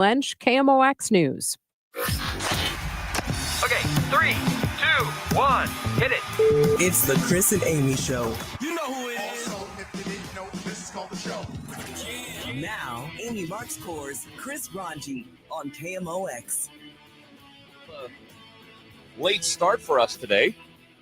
Lynch, KMOX News. Okay, 3, 2, 1, hit it. It's the Chris and Amy Show. You know who it is. Also, if you didn't know, this is called the show. Now, Amy Marks Core's Chris Ranji on KMOX. Late start for us today.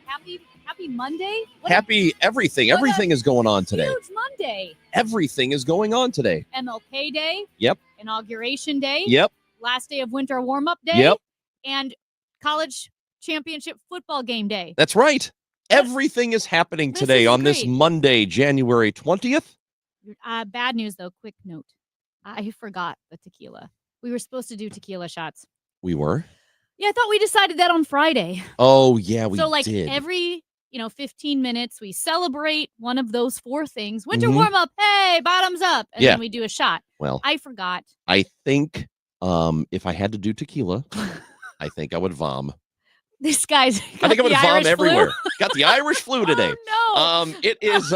Happy Monday. Happy everything. Everything is going on today. Huge Monday. Everything is going on today. MLK Day. Yep. Inauguration Day. Yep. Last day of winter warm-up day. Yep. And college championship football game day. That's right. Everything is happening This today is on this great. Monday, January 20th. Bad news, though. Quick note. I forgot the tequila. We were supposed to do tequila shots. We were. Yeah, I thought we decided that on Friday. Oh, yeah, we so, like, did. every 15 minutes, we celebrate one of those four things. Winter Mhm. warm-up, hey, bottoms up. And Yeah. then we do a shot. Well, I forgot. I think if I had to do tequila, I think I would vom. This guy's I think I would vom Irish flu. everywhere. Got the Irish flu today. Oh, no. It is.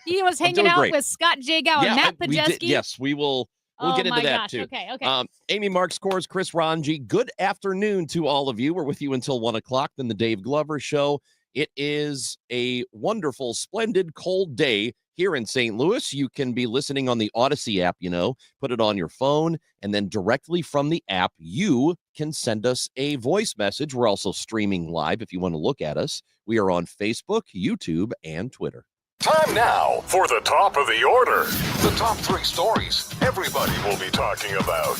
He was I'm hanging doing out great. with Scott Jagow and Matt we did- Pajeski. yes, we will. We'll Oh get into my that gosh. too. Okay. Amy Marks Core's Chris Ranji. Good afternoon to all of you. We're with you until 1 o'clock. Then the Dave Glover Show. It is a wonderful, splendid, cold day here in St. Louis. You can be listening on the Odyssey app, put it on your phone, and then directly from the app, you can send us a voice message. We're also streaming live if you want to look at us. We are on Facebook, YouTube, and Twitter. Time now for the top of the order. The top 3 stories everybody will be talking about.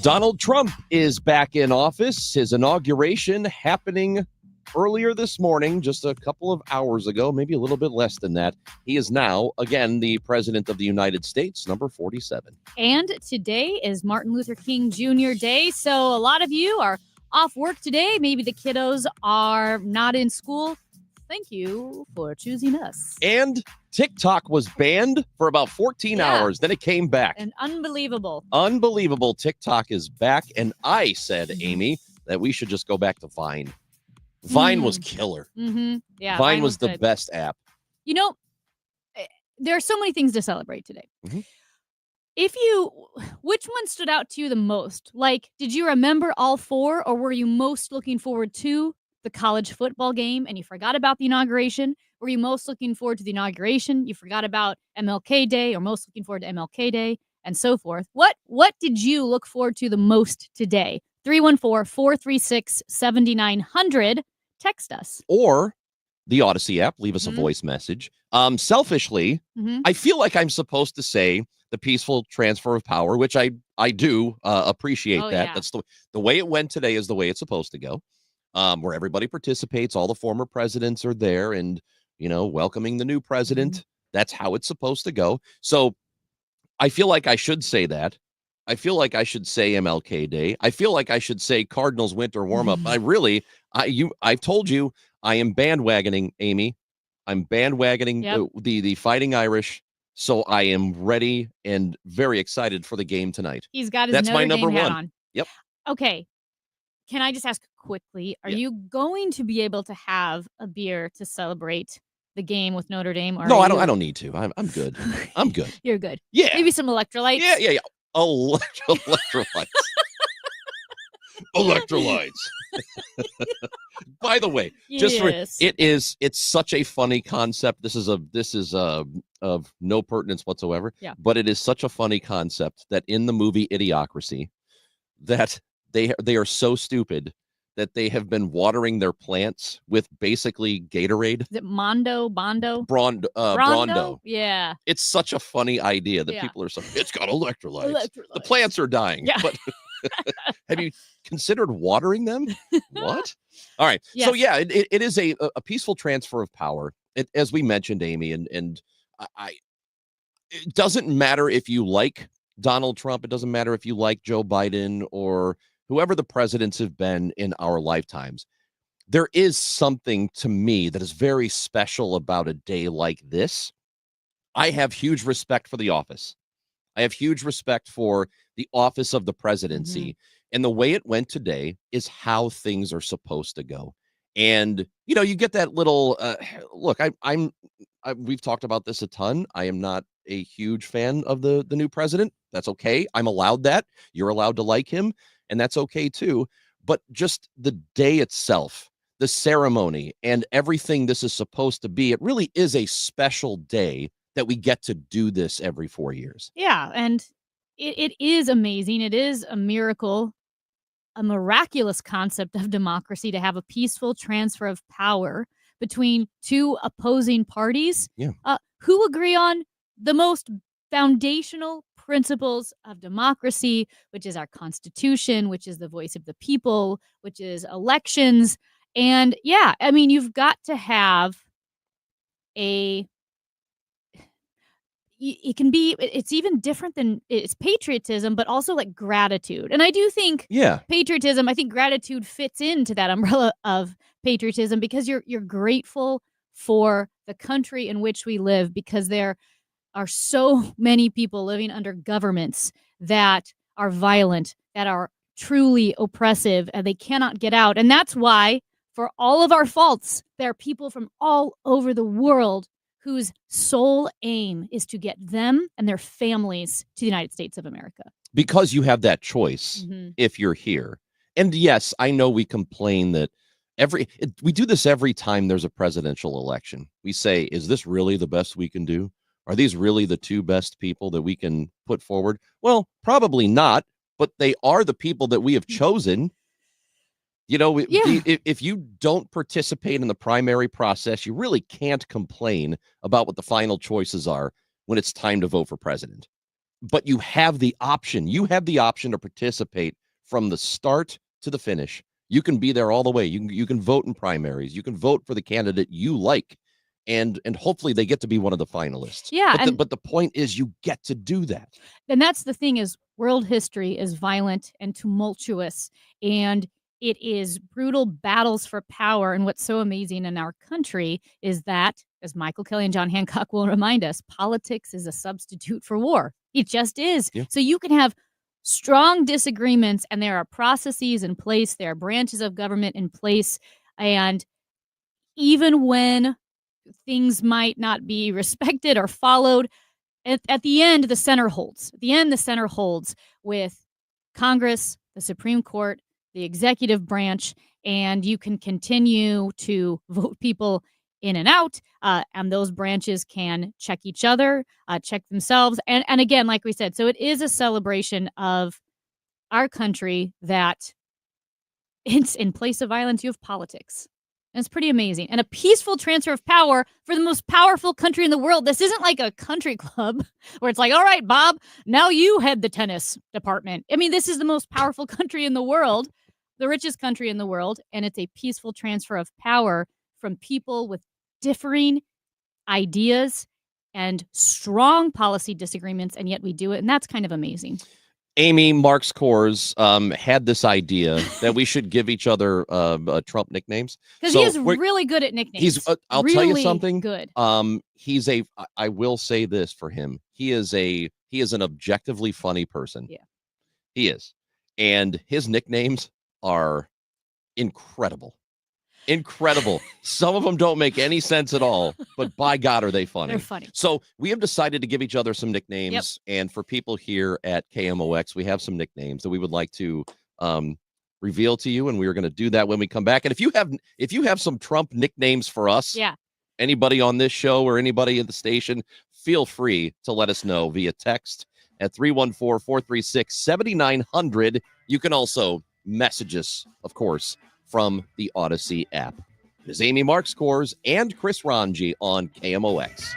Donald Trump is back in office. His inauguration happening earlier this morning, just a couple of hours ago, maybe a little bit less than that. He is now, again, the president of the United States, number 47. And today is Martin Luther King Jr. Day. So a lot of you are off work today. Maybe the kiddos are not in school. Thank you for choosing us. And TikTok was banned for about 14 hours. Then it came back. And unbelievable. Unbelievable. TikTok is back. And I said, Amy, that we should just go back to Vine. Vine was killer. Mm-hmm. Yeah, Vine was the good. best app. There are so many things to celebrate today. Mhm. Which one stood out to you the most? Like, did you remember all four, or were you most looking forward to the college football game and you forgot about the inauguration? Were you most looking forward to the inauguration? You forgot about MLK Day, or most looking forward to MLK Day, and so forth. What did you look forward to the most today? 314-436-7900. Text us. Or the Odyssey app, leave us a voice message. Selfishly, I feel like I'm supposed to say the peaceful transfer of power, which I do appreciate that. Yeah. That's the way it went today is the way it's supposed to go. Where everybody participates, all the former presidents are there and, welcoming the new president. That's how it's supposed to go. So I feel like I should say that. I feel like I should say MLK Day. I feel like I should say Cardinals winter warm-up. I've told you I am bandwagoning, Amy. I'm bandwagoning the Fighting Irish. So I am ready and very excited for the game tonight. He's got his That's Notre my number Dame hat one. on. Yep. Okay. Can I just ask quickly, are you going to be able to have a beer to celebrate the game with Notre Dame? Or No, I don't need to. I'm good. I'm good. You're good. Yeah. Maybe some electrolytes. Yeah. Electrolytes. Electrolytes. By the way, Yes. it's such a funny concept. This is of no pertinence whatsoever. Yeah. But it is such a funny concept that in the movie Idiocracy, that they are so stupid that they have been watering their plants with basically Gatorade. Is it Bondo? Brondo. Yeah. It's such a funny idea that Yeah. people are so, it's got electrolytes. The Electrolytes. plants are dying. Yeah. But have you considered watering them? What? All right. Yes. So yeah, it is a peaceful transfer of power. As we mentioned, Amy, and it doesn't matter if you like Donald Trump. It doesn't matter if you like Joe Biden or whoever the presidents have been in our lifetimes. There is something to me that is very special about a day like this. I have huge respect for the office. I have huge respect for the office of the presidency. And the way it went today is how things are supposed to go. And, you get that little look, we've talked about this a ton. I am not a huge fan of the new president. That's okay. I'm allowed that. You're allowed to like him, and that's okay too. But just the day itself, the ceremony, and everything this is supposed to be, it really is a special day that we get to do this every 4 years. Yeah, and it is amazing. It is a miracle, a miraculous concept of democracy to have a peaceful transfer of power between two opposing parties who agree on the most foundational principles of democracy, which is our Constitution, which is the voice of the people, which is elections. And yeah, I mean, you've got to have it's even different than it's patriotism, but also like gratitude. And I do think patriotism, I think gratitude fits into that umbrella of patriotism because you're grateful for the country in which we live, because there are so many people living under governments that are violent, that are truly oppressive, and they cannot get out. And that's why, for all of our faults, there are people from all over the world whose sole aim is to get them and their families to the United States of America. Because you have that choice if you're here. And yes, I know we complain that we do this every time there's a presidential election. We say, is this really the best we can do? Are these really the two best people that we can put forward? Well, probably not, but they are the people that we have chosen. You know, if you don't participate in the primary process, you really can't complain about what the final choices are when it's time to vote for president. But you have the option. You have the option to participate from the start to the finish. You can be there all the way. You can vote in primaries. You can vote for the candidate you like. And hopefully they get to be one of the finalists. Yeah. But the point is you get to do that. And that's the thing, is world history is violent and tumultuous, and it is brutal battles for power. And what's so amazing in our country is that, as Michael Kelly and John Hancock will remind us, politics is a substitute for war. It just is. Yeah. So you can have strong disagreements, and there are processes in place, there are branches of government in place, and even when things might not be respected or followed, at the end, the center holds. At the end, the center holds with Congress, the Supreme Court, the executive branch, and you can continue to vote people in and out, and those branches can check each other, check themselves. And again, like we said, so it is a celebration of our country that it's in place of violence, you have politics. And it's pretty amazing. And a peaceful transfer of power for the most powerful country in the world. This isn't like a country club where it's like, all right, Bob, now you head the tennis department. I mean, this is the most powerful country in the world, the richest country in the world. And it's a peaceful transfer of power from people with differing ideas and strong policy disagreements. And yet we do it. And that's kind of amazing. Amy Marks Kors had this idea that we should give each other Trump nicknames. Because he is really good at nicknames. He's I'll really tell you something. Good. I will say this for him. He is an objectively funny person. Yeah. He is. And his nicknames are incredible. Incredible. Some of them don't make any sense at all, but by God, are they funny. They're funny. So we have decided to give each other some nicknames. Yep. And for people here at KMOX, we have some nicknames that we would like to reveal to you. And we are going to do that when we come back. And if you have some Trump nicknames for us, anybody on this show or anybody at the station, feel free to let us know via text at 314-436-7900. You can also message us, of course, from the Odyssey app. It is Amy Marks Kors and Chris Ranji on KMOX.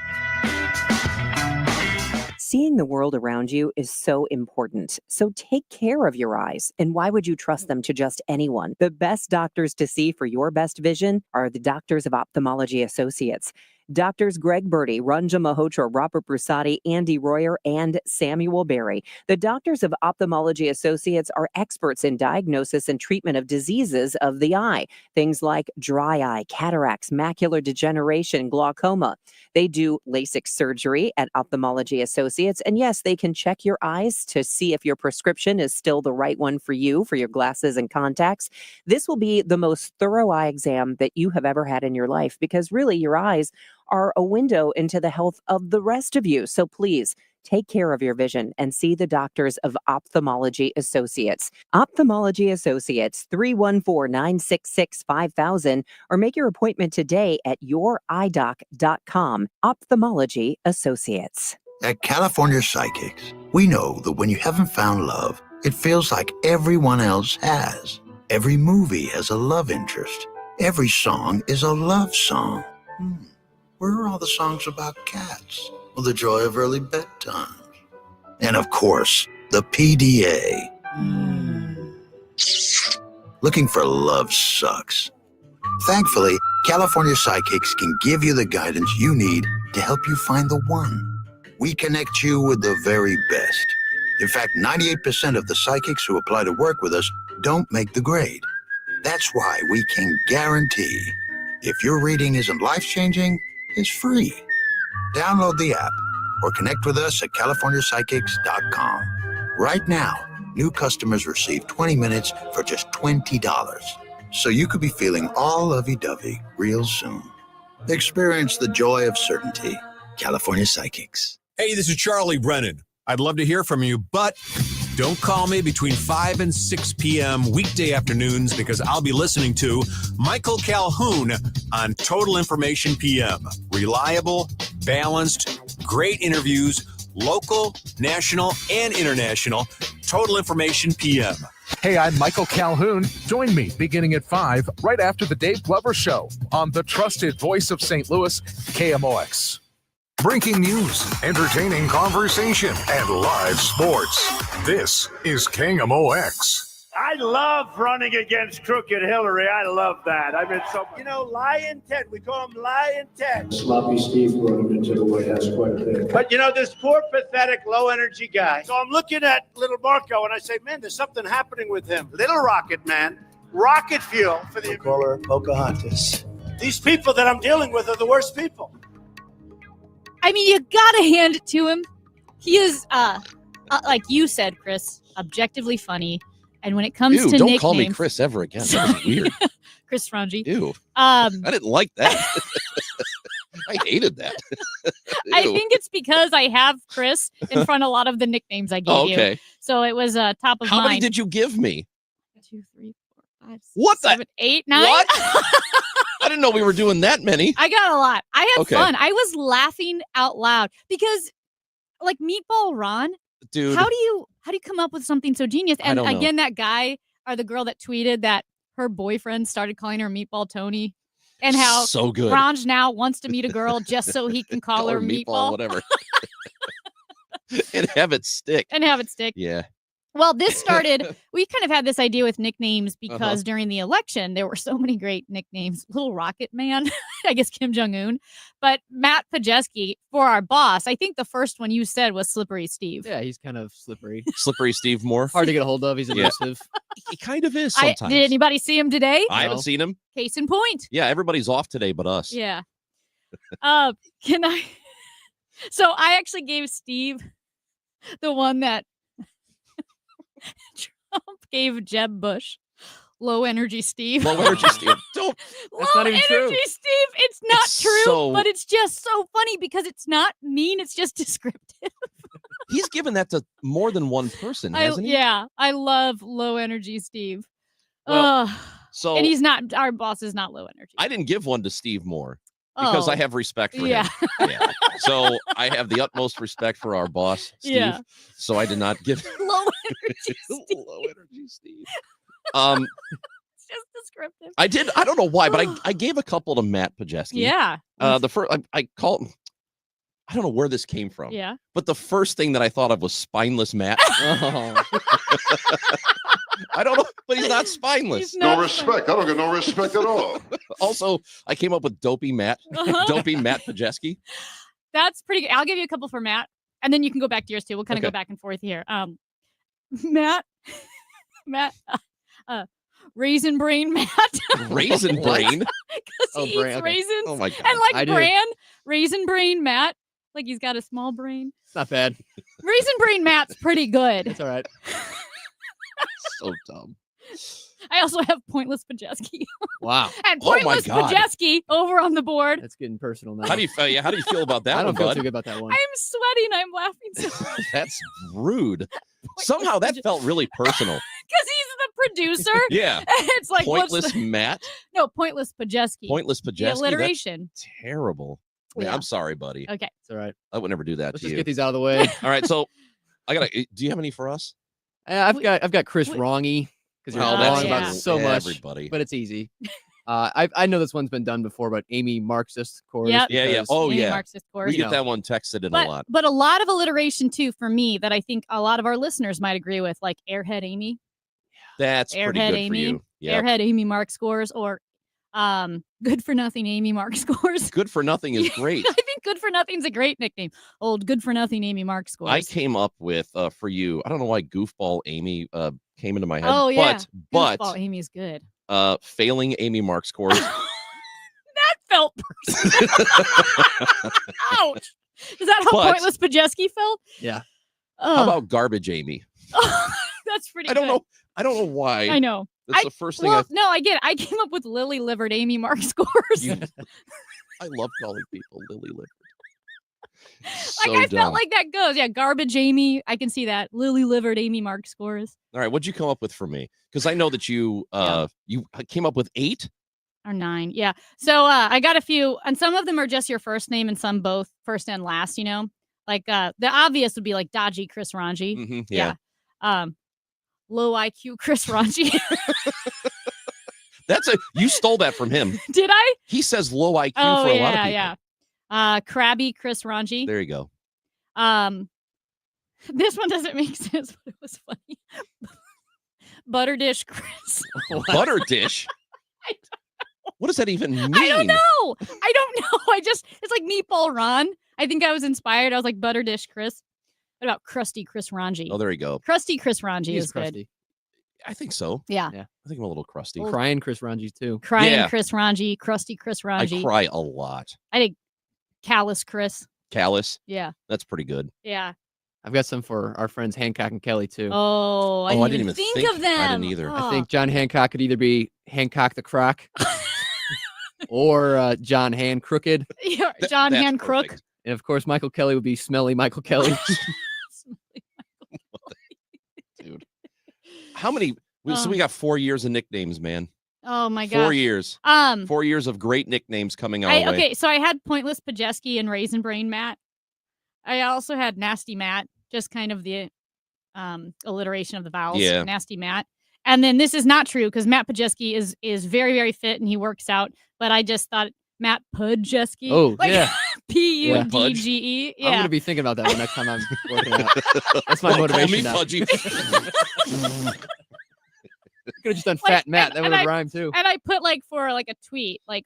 Seeing the world around you is so important. So take care of your eyes. And why would you trust them to just anyone? The best doctors to see for your best vision are the Doctors of Ophthalmology Associates. Doctors Greg Birdie, Ranjan Malhotra, Robert Brusati, Andy Royer, and Samuel Berry. The Doctors of Ophthalmology Associates are experts in diagnosis and treatment of diseases of the eye, things like dry eye, cataracts, macular degeneration, glaucoma. They do LASIK surgery at Ophthalmology Associates, and yes, they can check your eyes to see if your prescription is still the right one for you, for your glasses and contacts. This will be the most thorough eye exam that you have ever had in your life, because really your eyes are a window into the health of the rest of you. So please take care of your vision and see the doctors of Ophthalmology Associates. Ophthalmology Associates, 314-966-5000, or make your appointment today at youridoc.com. Ophthalmology Associates. At California Psychics, we know that when you haven't found love, it feels like everyone else has. Every movie has a love interest. Every song is a love song. Where are all the songs about cats? Well, the joy of early bedtimes. And of course, the PDA. Looking for love sucks. Thankfully, California Psychics can give you the guidance you need to help you find the one. We connect you with the very best. In fact, 98% of the psychics who apply to work with us don't make the grade. That's why we can guarantee if your reading isn't life-changing, it's free. Download the app or connect with us at CaliforniaPsychics.com. Right now, new customers receive 20 minutes for just $20. So you could be feeling all lovey-dovey real soon. Experience the joy of certainty. California Psychics. Hey, this is Charlie Brennan. I'd love to hear from you, but don't call me between 5 and 6 p.m. weekday afternoons because I'll be listening to Michael Calhoun on Total Information PM. Reliable, balanced, great interviews, local, national, and international. Total Information PM. Hey, I'm Michael Calhoun. Join me beginning at 5 right after the Dave Glover Show on the trusted voice of St. Louis, KMOX. Breaking news, entertaining conversation, and live sports. This is KMOX. I love running against crooked Hillary. I love that. I mean, so, Lion Ted. We call him Lion Ted. Sloppy Steve brought him into the White House quite a bit. But, this poor, pathetic, low-energy guy. So I'm looking at little Marco, and I say, man, there's something happening with him. Little rocket man, rocket fuel for the... We call her Pocahontas. These people that I'm dealing with are the worst people. I mean, you gotta hand it to him. He is, like you said, Chris, objectively funny. And when it comes to don't nicknames, call me Chris ever again. That was weird. Chris Frangi. Ew. I didn't like that. I hated that. I think it's because I have Chris in front of a lot of the nicknames I gave you. So it was top of How mind. many did you give me? 2, 3, 4, 5, 6, What 7, 8, 9. What? I didn't know we were doing that many. I got a lot. I had Okay. fun. I was laughing out loud because, like, Meatball Ron, Dude. how do you come up with something so genius? I And don't know. again, that guy or the girl that tweeted that her boyfriend started calling her Meatball Tony, and how So good. Ranj now wants to meet a girl just so he can call her Meatball whatever. And have it stick. and have it stick. Yeah. Well, this started, we kind of had this idea with nicknames because Uh-huh. during the election, there were so many great nicknames. Little Rocket Man, I guess Kim Jong-un. But Matt Pajeski, for our boss, I think the first one you said was Slippery Steve. Yeah, he's kind of slippery. Slippery Steve Moore. Hard to get a hold of. He's Yeah. elusive. He kind of is sometimes. Did anybody see him today? I haven't seen him. Case in point. Yeah, everybody's off today but us. Yeah. Can I? So I actually gave Steve the one that Trump gave Jeb Bush. Low energy Steve. Low energy Steve. Don't. Low not even energy true. Steve. It's not It's true, so- but it's just so funny because it's not mean. It's just descriptive. He's given that to more than one person, hasn't he? Yeah, I love low energy Steve. Well, Ugh. So And he's not. Our boss is not low energy. I didn't give one to Steve Moore because Oh. I have respect for Yeah. him. Yeah. So I have the utmost respect for our boss, Steve. Yeah. So I did not give Low energy Steve. low energy Steve. It's just descriptive. I did. I don't know why, but I gave a couple to Matt Pajeski. Yeah. The first I called him. I don't know where this came from. Yeah. But the first thing that I thought of was spineless Matt. Oh. I don't know, but he's not spineless. He's not No respect. I don't get no respect at all. Also, I came up with Dopey Matt. Dopey Matt Pajeski. That's pretty good. I'll give you a couple for Matt, and then you can go back to yours too. We'll kind of Okay. go back and forth here. Matt, Raisin Brain Matt. Raisin Brain. Because Oh, he brain, eats okay. raisins. Oh my god. And I like do. Bran, Raisin Brain Matt, like he's got a small brain. It's not bad. Raisin Brain Matt's pretty good. It's all right. So dumb. I also have Pointless Pajeski. Wow. And Oh my Pointless God. Pajeski over on the board. That's getting personal now. How do you feel about that I don't one, feel bud? too good about that one. I'm sweating. I'm laughing so much That's rude. Somehow that felt really personal. because he's the producer. Yeah. It's like Pointless what's the... Matt. No, Pointless Pajeski. Pointless The Pajeski. alliteration. That's terrible. Man, Yeah. I'm sorry, buddy. Okay. It's all right. I would never do that Let's to just you. get these out of the way. All right, so do you have any for us? I've got Chris Wrongy because you're Oh, wrong that's about yeah. so much, everybody. but it's easy. I know this one's been done before, but Amy Marxist chorus. Yep. Yeah. because- Oh, Amy yeah. Marxist chorus. We get that one texted in a lot. But a lot of alliteration too for me that I think a lot of our listeners might agree with, like Airhead Amy, That's pretty Airhead good Amy, for you. Yeah. Airhead Amy Mark scores, or Good for Nothing Amy Mark scores. Good for nothing is great. I think Good for Nothing's a great nickname. Old Good for Nothing Amy Mark scores. I came up with for you. I don't know why Goofball Amy came into my head. Oh yeah, but Goofball Amy's good. failing Amy Mark scores. That felt personal. Ouch. Is that how But- Pointless Pajeski felt? Yeah. How about garbage Amy? That's pretty. I don't good. know. I don't know why. I know. That's the first thing Well, no, I get it. I came up with Lily Livered Amy Mark scores. I love calling people lily livered. Like I felt like that goes. Yeah, garbage Amy. I can see that. Lily Livered Amy Mark scores. All right, what'd you come up with for me? Because I know that you you came up with 8. Or 9. Yeah. So I got a few, and some of them are just your first name and some both first and last, you know? Like the obvious would be like Dodgy Chris Ranji. Mm-hmm, yeah. Low IQ Chris Ranji. You stole that from him. Did I? He says low IQ Oh, for a yeah, lot of people. yeah. Crabby Chris Ranji. There you go. This one doesn't make sense, but it was funny. Butter Dish Chris. Butter dish. What does that even mean? I don't know. It's like Meatball Ron. I think I was inspired. I was like Butter Dish Chris. What about Crusty Chris Ranji? Oh, there you go. Crusty Chris Ranji He is good. crusty. I think so. Yeah. Yeah. I think I'm a little crusty. Crying Chris Ranji too. Crying Yeah. Chris Ranji, Crusty Chris I Ranji. cry a lot. I did Callous Chris. Callous. Yeah. That's pretty good. Yeah. I've got some for our friends Hancock and Kelly too. Oh, I didn't even think of them. I didn't either. I think John Hancock could either be Hancock the Croc or John Hand Crooked. Yeah, John That's Hand Crook. perfect. And of course, Michael Kelly would be Smelly Michael Kelly. Dude. How many? So we got 4 years of nicknames, man. Oh my gosh. 4 years. 4 years of great nicknames coming our way. Okay, so I had Pointless Pajeski and Raisin Brain Matt. I also had Nasty Matt, just kind of the alliteration of the vowels. Yeah. Nasty Matt. And then this is not true because Matt Pajeski is very, very fit and he works out. But I just thought Matt Pajeski. Oh, like, yeah. P-U-D-G-E. I'm Yeah. going to be thinking about that one next time I'm working out. That's my Don't call motivation me now. Pudgy. Could have just done Like, Fat Matt. That and would have I- rhymed too. And I put like for like a tweet, like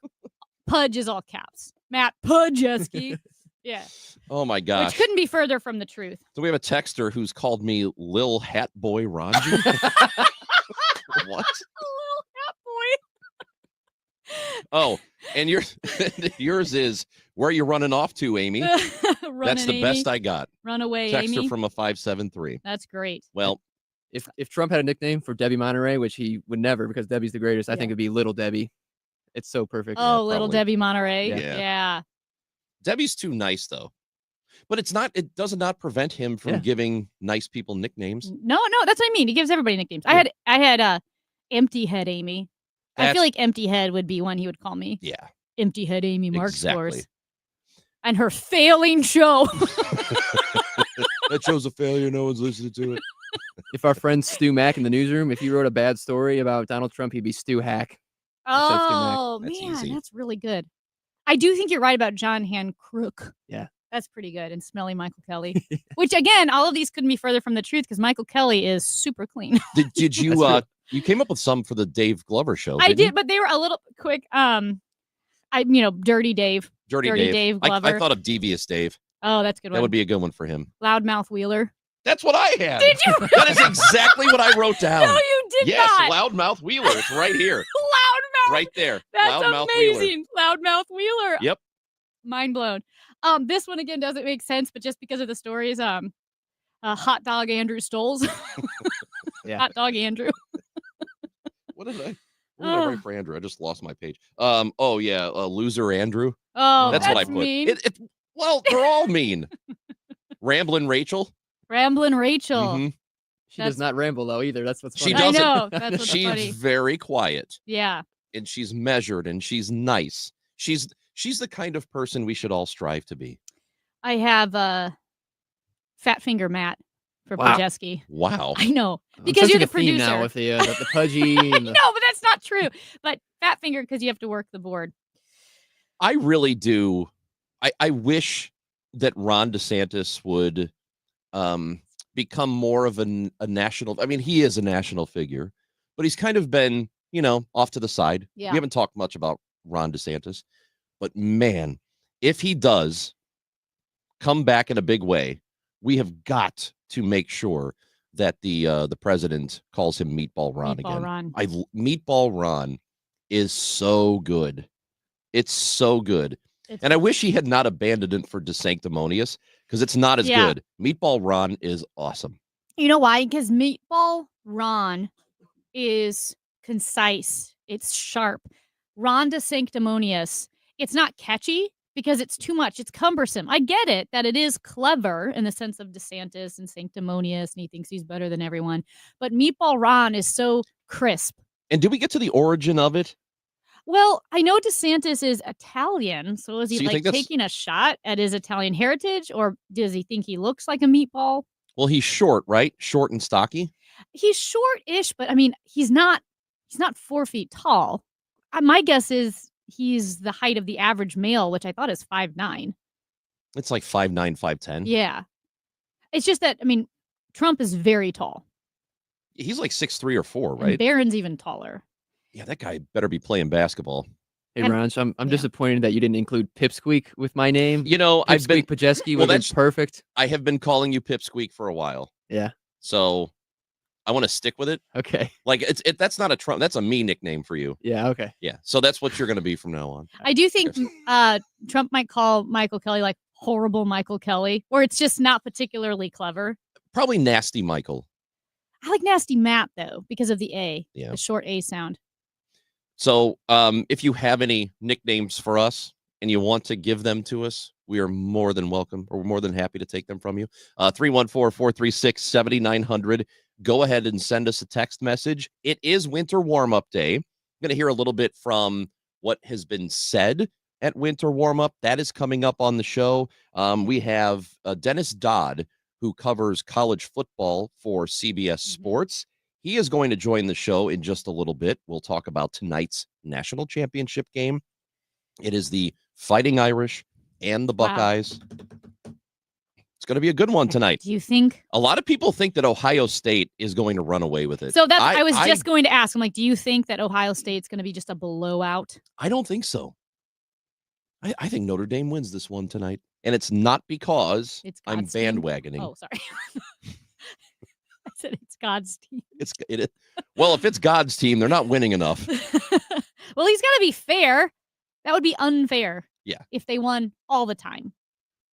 Pudge is all caps. Matt Pajeski. Yeah. Oh my Which gosh. couldn't be further from the truth. So we have a texter who's called me Lil Hat Boy Ranji. What? Little hat boy. Oh, and yours is where are you running off to, Amy? That's the best I got. Runaway Texter Amy. from a 573. That's great. Well, If Trump had a nickname for Debbie Monterey, which he would never because Debbie's the greatest, I Yeah. think it'd be Little Debbie. It's so perfect. Oh, little probably. Debbie Monterey. Yeah. Yeah. Debbie's too nice though. But it does not prevent him from Yeah. giving nice people nicknames. No, that's what I mean. He gives everybody nicknames. I had Empty Head Amy. I That's- feel like Empty Head would be one he would call me. Yeah. Empty Head Amy Mark Exactly. scores. And her failing show. That show's a failure. No one's listening to it. If our friend Stu Mack in the newsroom, if he wrote a bad story about Donald Trump, he'd be Stu Hack. Oh, That's man, easy. that's really good. I do think you're right about John Hand Crook. Yeah. That's pretty good. And Smelly Michael Kelly. Which, again, all of these couldn't be further from the truth because Michael Kelly is super clean. Did you you came up with some for the Dave Glover show? I didn't did, you? but they were a little quick. Dirty Dave. Dirty Dave I Glover. thought of Devious Dave. Oh, that's a good That one. would be a good one for him. Loudmouth Wheeler. That's what I had. Did you? That is exactly what I wrote down. No, you did yes, not. Loudmouth Wheeler. It's right here. Loudmouth. Right there. That's Loudmouth Wheeler. amazing. Loudmouth Wheeler. Yep. Mind blown. This one again doesn't make sense, but just because of the stories, Hot Dog Andrew Stoles. Yeah. Hot Dog Andrew. What did I write for Andrew? I just lost my page. Loser Andrew. Oh, That's what I put. mean. Well, they're all mean. Ramblin' Rachel. Ramblin' Rachel. Mhm. She does not ramble though either. That's what's funny. She doesn't. I know. That's what's She's funny. very quiet. Yeah. And she's measured and she's nice. She's the kind of person we should all strive to be. I have Fat Finger Matt for Wow. Pajeski. Wow. I know. I'm Because you're sensing the a theme producer. now with the pudgy. And the... No, but that's not true. But Fat Finger because you have to work the board. I really do. I wish that Ron DeSantis would become more of a national. I mean, he is a national figure, but he's kind of been, off to the side. Yeah. We haven't talked much about Ron DeSantis, but man, if he does come back in a big way, we have got to make sure that the president calls him Meatball Ron Meatball again. Ron. Meatball Ron is so good. It's so good. And I wish he had not abandoned it for DeSanctimonious because it's not as good. Meatball Ron is awesome. You know why? Because Meatball Ron is concise. It's sharp. Ron DeSanctimonious, it's not catchy because it's too much. It's cumbersome. I get it that it is clever in the sense of DeSantis and sanctimonious, and he thinks he's better than everyone. But Meatball Ron is so crisp. And did we get to the origin of it? Well, I know DeSantis is Italian, so is he So you think that's- taking a shot at his Italian heritage, or does he think he looks like a meatball? Well, he's short, right? Short and stocky. He's short-ish, but I mean, he's not 4 feet tall. My guess is he's the height of the average male, which I thought is 5'9". It's like 5'9", 5'10". Yeah. It's just that, I mean, Trump is very tall. He's like 6'3" or 4", And right? Barron's even taller. Yeah, that guy better be playing basketball. Hey, Ron, so I'm disappointed that you didn't include Pipsqueak with my name. I've been Pajeski would have been perfect. I have been calling you Pipsqueak for a while. Yeah. So I want to stick with it. Okay. Like that's not a Trump. That's a me nickname for you. Yeah. Okay. Yeah. So that's what you're going to be from now on. I do think Trump might call Michael Kelly like horrible Michael Kelly, or it's just not particularly clever. Probably Nasty Michael. I like Nasty Matt, though, because of the A, Yeah. the short A sound. So if you have any nicknames for us and you want to give them to us, we are more than welcome, or more than happy to take them from you. 314-436-7900. Go ahead and send us a text message. It is winter warm-up day. I'm going to hear a little bit from what has been said at winter warm-up. That is coming up on the show. We have Dennis Dodd, who covers college football for CBS Sports. He is going to join the show in just a little bit. We'll talk about tonight's national championship game. It is the Fighting Irish and the Buckeyes. It's going to be a good one tonight. Do you think? A lot of people think that Ohio State is going to run away with it. So that's I was just going to ask. I'm like, do you think that Ohio State's going to be just a blowout? I don't think so. I think Notre Dame wins this one tonight. And it's not because I'm God's team. bandwagoning. Oh, sorry. I said it's God's team. Well, if it's God's team, they're not winning enough. Well, he's got to be fair. That would be unfair. Yeah. If they won all the time.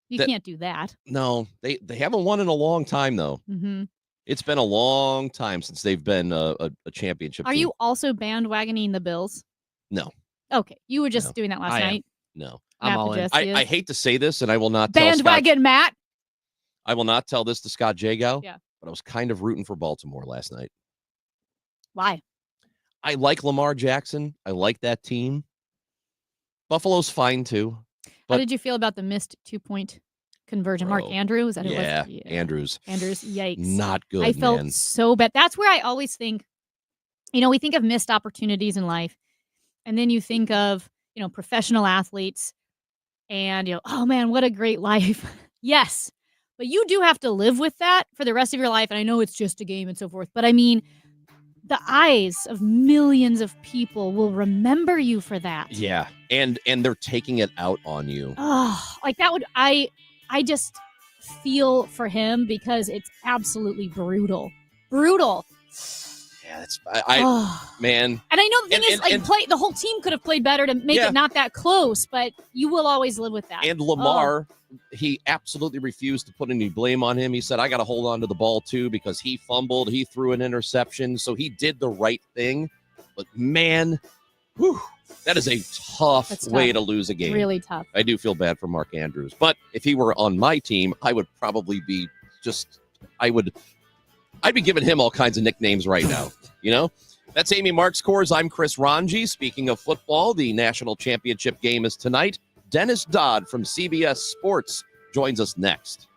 You can't do that. No, they haven't won in a long time, though. Mm-hmm. It's been a long time since they've been a championship Are team. you also bandwagoning the Bills? No. Okay. You were just doing that last night. No. I'm all in. I hate to say this, and I will not tell Bandwagon Matt. I will not tell this to Scott Jagow. Yeah. But I was kind of rooting for Baltimore last night. Why? I like Lamar Jackson. I like that team. Buffalo's fine too. How did you feel about the missed 2-point conversion? Mark Andrews? Is that who it was? Yeah, Andrews. Andrews, yikes. Not good, I felt man. so bad. That's where I always think, we think of missed opportunities in life. And then you think of, professional athletes and, oh man, what a great life. Yes. But you do have to live with that for the rest of your life. And I know it's just a game and so forth. But I mean, the eyes of millions of people will remember you for that. Yeah. And they're taking it out on you. Oh, like that would I just feel for him because it's absolutely brutal. Brutal. Yeah, that's man. And I know the thing is, the whole team could have played better to make it not that close, but you will always live with that. And Lamar, he absolutely refused to put any blame on him. He said, I got to hold on to the ball too because he fumbled. He threw an interception. So he did the right thing. But man, whew, that is a tough That's way tough. to lose a game. Really tough. I do feel bad for Mark Andrews. But if he were on my team, I would probably be I'd be giving him all kinds of nicknames right now. You know? That's Amy Marks Scores. I'm Chris Ranji. Speaking of football, the national championship game is tonight. Dennis Dodd from CBS Sports joins us next.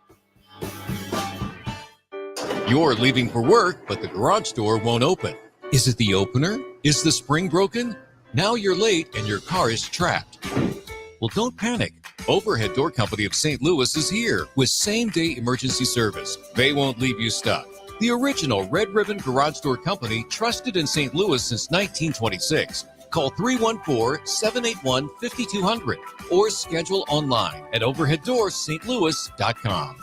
You're leaving for work, but the garage door won't open. Is it the opener? Is the spring broken? Now you're late and your car is trapped. Well, don't panic. Overhead Door Company of St. Louis is here with same-day emergency service. They won't leave you stuck. The original Red Ribbon Garage Door Company, trusted in St. Louis since 1926. Call 314-781-5200 or schedule online at overheaddoorsstlouis.com.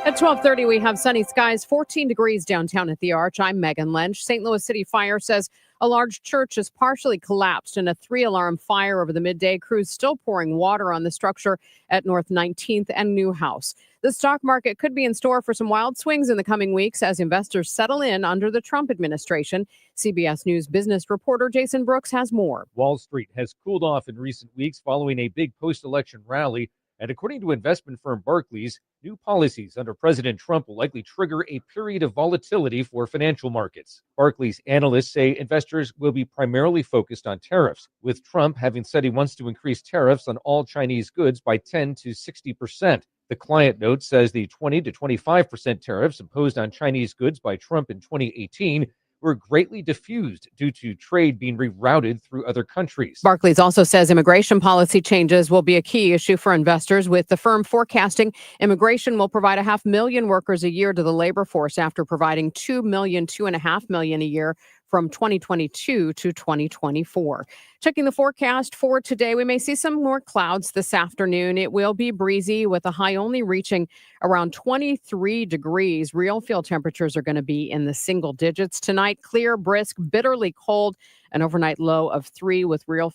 At 12:30, we have sunny skies, 14 degrees downtown at the Arch. I'm Megan Lynch. St. Louis City Fire says a large church has partially collapsed in a 3-alarm fire over the midday. Crews still pouring water on the structure at North 19th and Newhouse. The stock market could be in store for some wild swings in the coming weeks as investors settle in under the Trump administration. CBS News business reporter Jason Brooks has more. Wall Street has cooled off in recent weeks following a big post-election rally. And according to investment firm Barclays, new policies under President Trump will likely trigger a period of volatility for financial markets. Barclays analysts say investors will be primarily focused on tariffs, with Trump having said he wants to increase tariffs on all Chinese goods by 10 to 60%. The client note says the 20 to 25% tariffs imposed on Chinese goods by Trump in 2018 were greatly diffused due to trade being rerouted through other countries. Barclays also says immigration policy changes will be a key issue for investors, with the firm forecasting immigration will provide 500,000 workers a year to the labor force after providing 2.5 million a year from 2022 to 2024. Checking the forecast for today, we may see some more clouds this afternoon. It will be breezy with a high only reaching around 23 degrees. Real feel temperatures are going to be in the single digits tonight. Clear, brisk, bitterly cold, an overnight low of 3 with real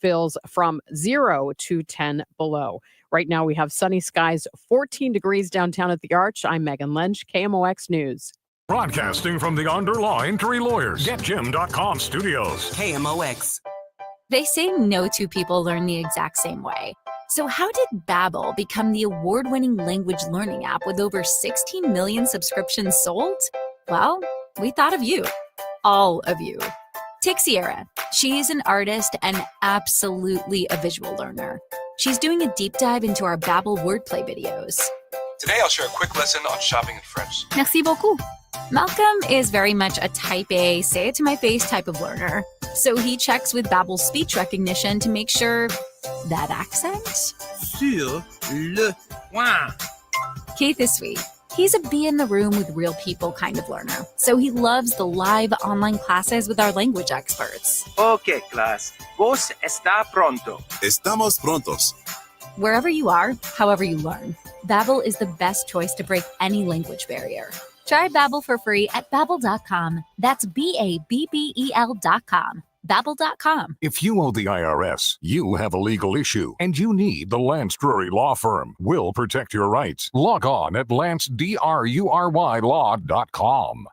feels from 0 to 10 below. Right now we have sunny skies, 14 degrees downtown at the Arch. I'm Megan Lynch, KMOX News. Broadcasting from the Underline Three Lawyers. GetJim.com studios. KMOX. They say no two people learn the exact same way. So how did Babbel become the award-winning language learning app with over 16 million subscriptions sold? Well, we thought of you. All of you. Take Sierra. She's an artist and absolutely a visual learner. She's doing a deep dive into our Babbel wordplay videos. Today I'll share a quick lesson on shopping in French. Merci beaucoup. Malcolm is very much a type A, say it to my face type of learner. So he checks with Babbel's speech recognition to make sure that accent. Sur le point. Keith is sweet. He's a be in the room with real people kind of learner. So he loves the live online classes with our language experts. Okay, class. Vos está pronto. Estamos prontos. Wherever you are, however you learn, Babbel is the best choice to break any language barrier. Try Babbel for free at Babbel.com. That's BABBEL.com. Babbel.com. If you owe the IRS, you have a legal issue, and you need the Lance Drury Law Firm. We'll protect your rights. Log on at LanceDruryLaw.com.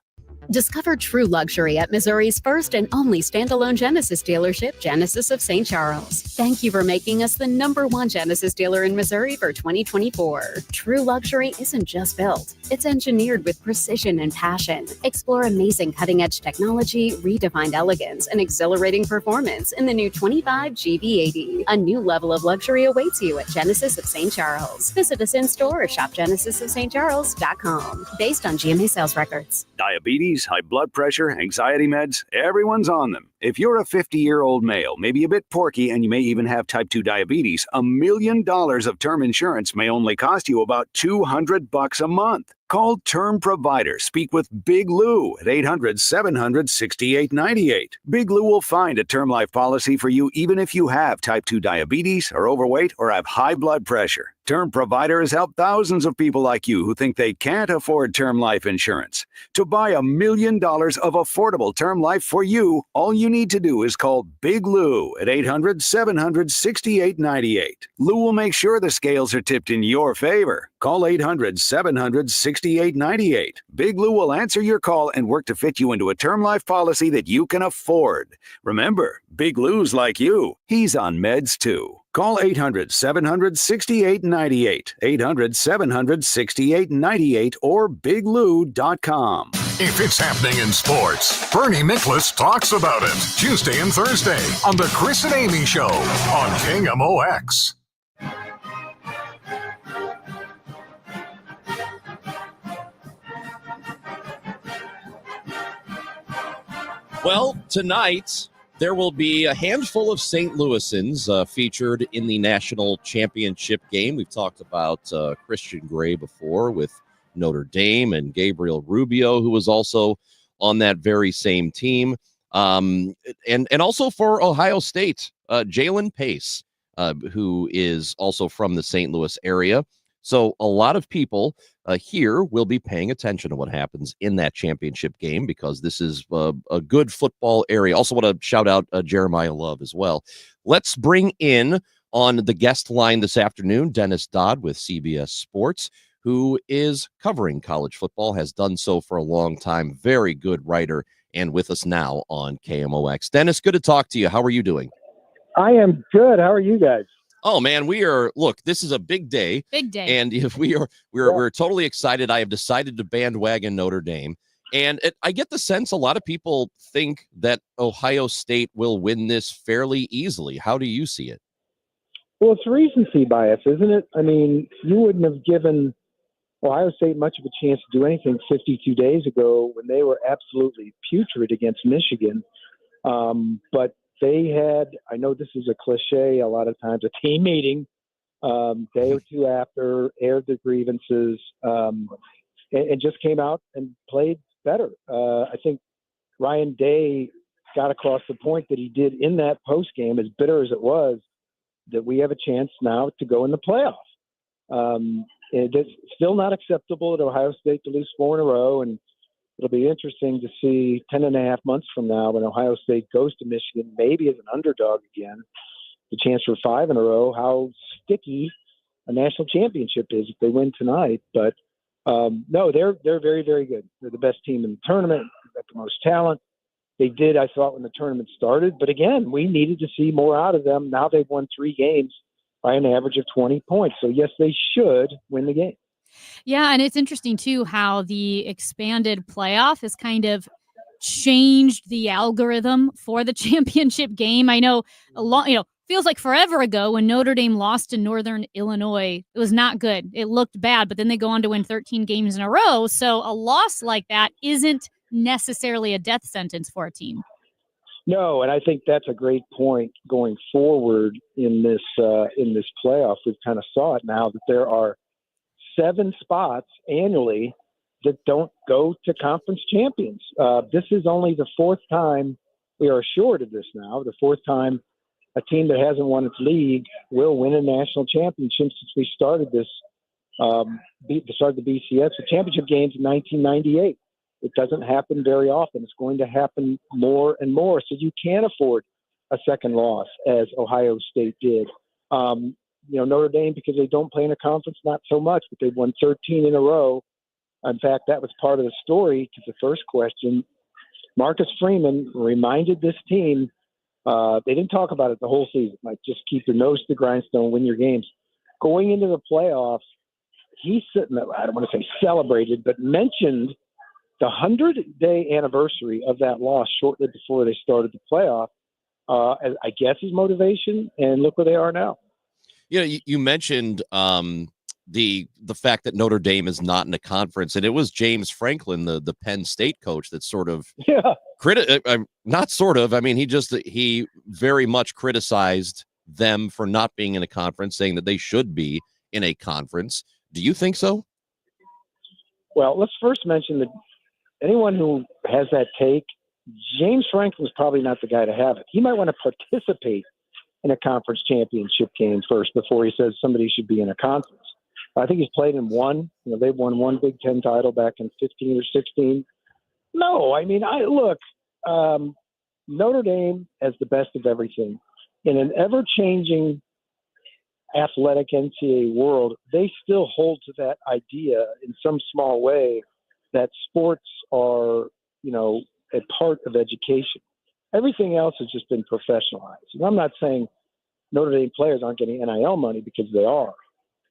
Discover true luxury at Missouri's first and only standalone Genesis dealership, Genesis of St. Charles. Thank you for making us the #1 Genesis dealer in Missouri for 2024. True luxury isn't just built, it's engineered with precision and passion. Explore amazing cutting-edge technology, redefined elegance, and exhilarating performance in the new 25 GV80. A new level of luxury awaits you at Genesis of St. Charles. Visit us in-store or shop genesisofstcharles.com. Based on GMA sales records. Diabetes, high blood pressure, anxiety meds, everyone's on them. If you're a 50-year-old male, maybe a bit porky, and you may even have type 2 diabetes, $1 million of term insurance may only cost you about $200 a month. Call Term Provider. Speak with Big Lou at 800-700-6898. Big Lou will find a term life policy for you even if you have type 2 diabetes, are overweight, or have high blood pressure. Term Provider has helped thousands of people like you who think they can't afford term life insurance. To buy $1 million of affordable term life for you, all you need to do is call Big Lou at 800-700-6898. Lou will make sure the scales are tipped in your favor. Call 800-700-6898. Big Lou will answer your call and work to fit you into a term life policy that you can afford. Remember, Big Lou's like you. He's on meds too. Call 800-700-6898, 800-700-6898, or biglou.com. If it's happening in sports, Bernie Nicholas talks about it Tuesday and Thursday on the Chris and Amy Show on KMOX. Well, tonight there will be a handful of St. Louisans featured in the national championship game. We've talked about Christian Gray before with Notre Dame and Gabriel Rubio, who was also on that very same team. And also for Ohio State, Jalen Pace, who is also from the St. Louis area. So a lot of people here will be paying attention to what happens in that championship game because this is a good football area. Also want to shout out Jeremiah Love as well. Let's bring in on the guest line this afternoon, Dennis Dodd with CBS Sports, who is covering college football, has done so for a long time. Very good writer and with us now on KMOX. Dennis, good to talk to you. How are you doing? I am good. How are you guys? Oh man, look, this is a big day. Big day. And if we're totally excited. I have decided to bandwagon Notre Dame. And I get the sense a lot of people think that Ohio State will win this fairly easily. How do you see it? Well, it's recency bias, isn't it? I mean, you wouldn't have given Ohio State much of a chance to do anything 52 days ago when they were absolutely putrid against Michigan. But they had, I know this is a cliche a lot of times, a team meeting day or two after, aired their grievances, and just came out and played better. I think Ryan Day got across the point that he did in that post game, as bitter as it was, that we have a chance now to go in the playoff. It's still not acceptable at Ohio State to lose 4 in a row, and it'll be interesting to see 10 and a half months from now when Ohio State goes to Michigan, maybe as an underdog again, the chance for 5 in a row, how sticky a national championship is if they win tonight. But no, they're very, very good. They're the best team in the tournament. They've got the most talent. They did, I thought, when the tournament started. But again, we needed to see more out of them. Now they've won 3 games by an average of 20 points. So yes, they should win the game. Yeah, and it's interesting, too, how the expanded playoff has kind of changed the algorithm for the championship game. I know feels like forever ago when Notre Dame lost to Northern Illinois. It was not good. It looked bad, but then they go on to win 13 games in a row. So a loss like that isn't necessarily a death sentence for a team. No, and I think that's a great point going forward in this playoff. We've kind of saw it now that there are 7 spots annually that don't go to conference champions. This is only the 4th time we are assured of this now, the 4th time a team that hasn't won its league will win a national championship since we started this, started the BCS, the championship games in 1998. It doesn't happen very often. It's going to happen more and more. So you can't afford a second loss as Ohio State did. Notre Dame, because they don't play in a conference, not so much, but they've won 13 in a row. In fact, that was part of the story to the first question. Marcus Freeman reminded this team, they didn't talk about it the whole season, like just keep your nose to the grindstone, win your games. Going into the playoffs, he's sitting there, I don't want to say celebrated, but mentioned the 100-day anniversary of that loss shortly before they started the playoff, as I guess his motivation, and look where they are now. You mentioned the fact that Notre Dame is not in a conference, and it was James Franklin, the Penn State coach, that sort of not sort of. I mean, he very much criticized them for not being in a conference, saying that they should be in a conference. Do you think so? Well, let's first mention that anyone who has that take, James Franklin's probably not the guy to have it. He might want to participate in a conference championship game first before he says somebody should be in a conference. I think he's played in one. They won one Big Ten title back in 15 or 16. No, I mean, Notre Dame has the best of everything. In an ever-changing athletic NCAA world, they still hold to that idea in some small way that sports are, a part of education. Everything else has just been professionalized. And I'm not saying Notre Dame players aren't getting NIL money, because they are,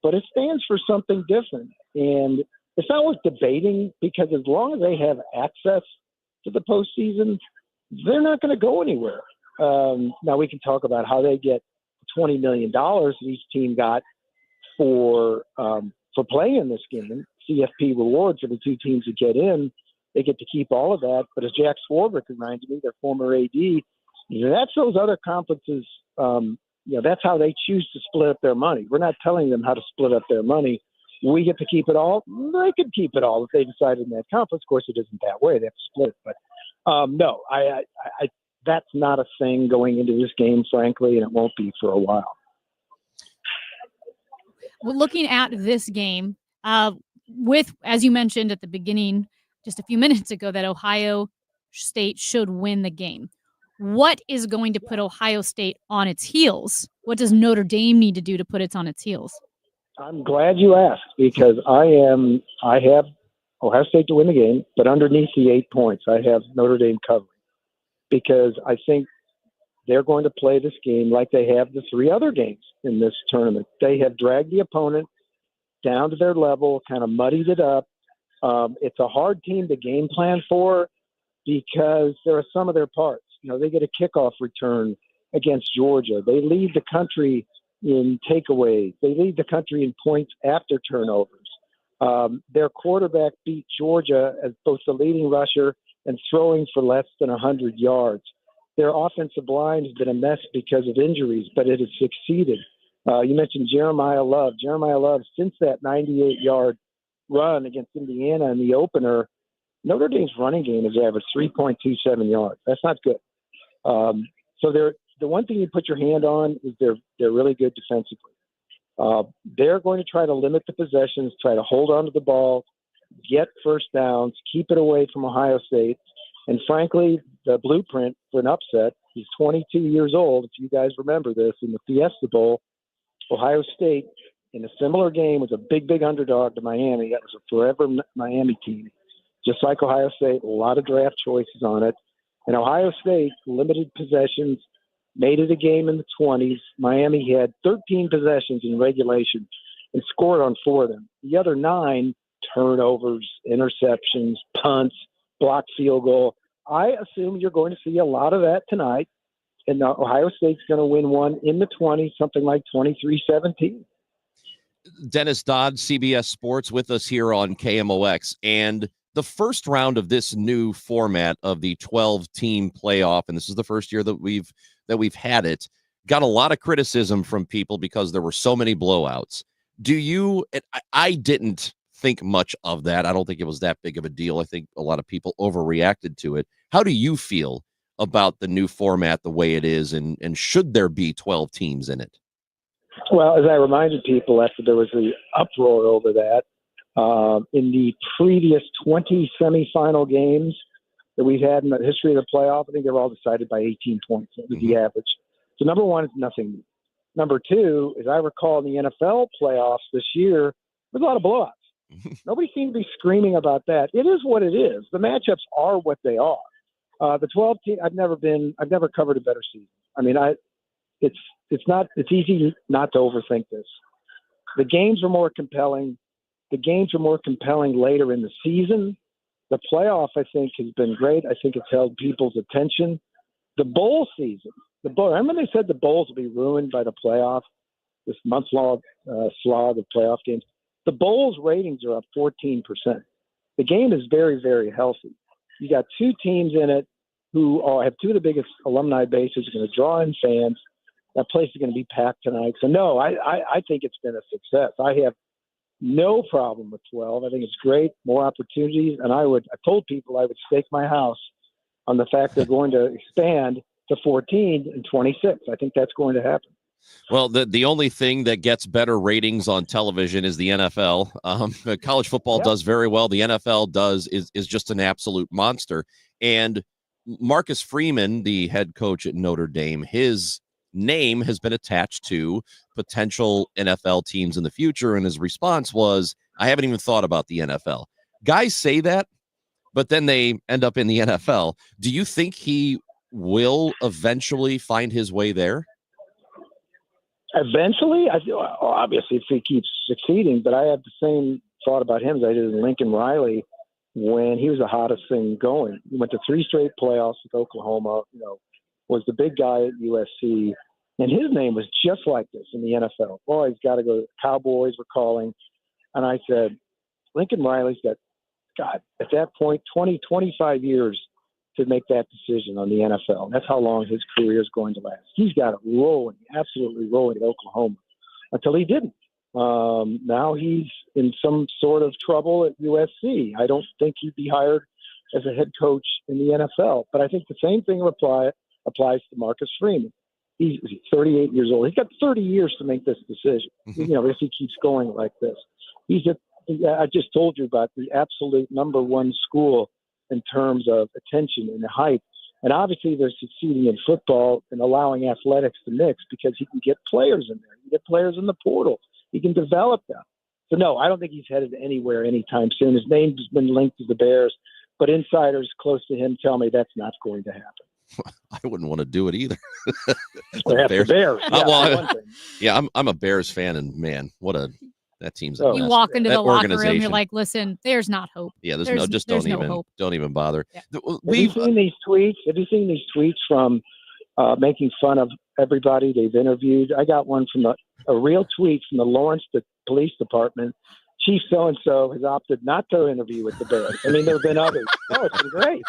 but it stands for something different. And it's not worth debating, because as long as they have access to the postseason, they're not going to go anywhere. Now we can talk about how they get $20 million that each team got for playing in this game. CFP rewards for the two teams that get in. They get to keep all of that. But as Jack Swarbrick reminded me, their former AD, that's those other conferences. That's how they choose to split up their money. We're not telling them how to split up their money. We get to keep it all. They could keep it all if they decided in that conference. Of course, it isn't that way. They have to split it. But no, I that's not a thing going into this game, frankly, and it won't be for a while. Well, looking at this game, with, as you mentioned at the beginning, just a few minutes ago, that Ohio State should win the game. What is going to put Ohio State on its heels? What does Notre Dame need to do to put it on its heels? I'm glad you asked, because I have Ohio State to win the game, but underneath the 8 points, I have Notre Dame covering, because I think they're going to play this game like they have the three other games in this tournament. They have dragged the opponent down to their level, kind of muddied it up. It's a hard team to game plan for, because there are some of their parts. They get a kickoff return against Georgia. They lead the country in takeaways. They lead the country in points after turnovers. Their quarterback beat Georgia as both the leading rusher and throwing for less than 100 yards. Their offensive line has been a mess because of injuries, but it has succeeded. You mentioned Jeremiah Love. Jeremiah Love, since that 98-yard run against Indiana in the opener, Notre Dame's running game has averaged 3.27 yards. That's not good. So the one thing you put your hand on is they're really good defensively. They're going to try to limit the possessions, try to hold on to the ball, get first downs, keep it away from Ohio State. And frankly, the blueprint for an upset is 22 years old. If you guys remember this, in the Fiesta Bowl, Ohio State, in a similar game, was a big, big underdog to Miami. That was a forever Miami team. Just like Ohio State, a lot of draft choices on it. And Ohio State, limited possessions, made it a game in the 20s. Miami had 13 possessions in regulation and scored on 4 of them. The other 9, turnovers, interceptions, punts, blocked field goal. I assume you're going to see a lot of that tonight, and Ohio State's going to win one in the 20s, something like 23-17. Dennis Dodd, CBS Sports, with us here on KMOX. And the first round of this new format of the 12-team playoff, and this is the first year that we've had it, got a lot of criticism from people because there were so many blowouts. I didn't think much of that. I don't think it was that big of a deal. I think a lot of people overreacted to it. How do you feel about the new format, the way it is, and should there be 12 teams in it? Well, as I reminded people after there was the uproar over that, in the previous 20 semifinal games that we've had in the history of the playoff, I think they were all decided by 18 points. That was the average. So number one, it's nothing new. Number two, as I recall in the NFL playoffs this year, there's a lot of blowouts. Nobody seemed to be screaming about that. It is what it is. The matchups are what they are. The 12 team, I've never covered a better season. I mean, it's easy not to overthink this. The games are more compelling. The games are more compelling later in the season. The playoff, I think, has been great. I think it's held people's attention. The bowl season, remember they said the bowls will be ruined by the playoff, this month-long slog of playoff games? The bowls ratings are up 14%. The game is very, very healthy. You got 2 teams in it who have 2 of the biggest alumni bases, are going to draw in fans. That place is going to be packed tonight. So, no, I think it's been a success. I have no problem with 12. I think it's great, more opportunities. And I told people I would stake my house on the fact they're going to expand to 14 and 26. I think that's going to happen. Well, the only thing that gets better ratings on television is the NFL. College football does very well. The NFL is just an absolute monster. And Marcus Freeman, the head coach at Notre Dame, his name has been attached to potential NFL teams in the future. And his response was, I haven't even thought about the NFL. Guys say that, but then they end up in the NFL. Do you think he will eventually find his way there? Eventually, obviously, if he keeps succeeding, but I have the same thought about him as I did in Lincoln Riley when he was the hottest thing going. He went to 3 straight playoffs with Oklahoma, was the big guy at USC, and his name was just like this in the NFL. Boy, he's got to go. Cowboys were calling, and I said, Lincoln Riley's got, God, at that point, 20, 25 years to make that decision on the NFL. That's how long his career is going to last. He's got it rolling, absolutely rolling at Oklahoma until he didn't. Now he's in some sort of trouble at USC. I don't think he'd be hired as a head coach in the NFL, but I think the same thing applies to Marcus Freeman. He's 38 years old. He's got 30 years to make this decision, if he keeps going like this. I just told you about the absolute number one school in terms of attention and hype. And obviously they're succeeding in football and allowing athletics to mix because he can get players in there. He can get players in the portal. He can develop them. So, no, I don't think he's headed anywhere anytime soon. His name's been linked to the Bears, but insiders close to him tell me that's not going to happen. I wouldn't want to do it either. The Bears. Yeah, I'm a Bears fan, and man, that team's a You mess. walk into That the locker room, organization. you're like, listen, there's not hope. Yeah, There's don't even bother. Yeah. Have you seen these tweets? Have you seen these tweets from making fun of everybody they've interviewed? I got one from a real tweet from the Lawrence Police Department. Chief so-and-so has opted not to interview with the Bears. I mean, there have been others. Oh, it's been great.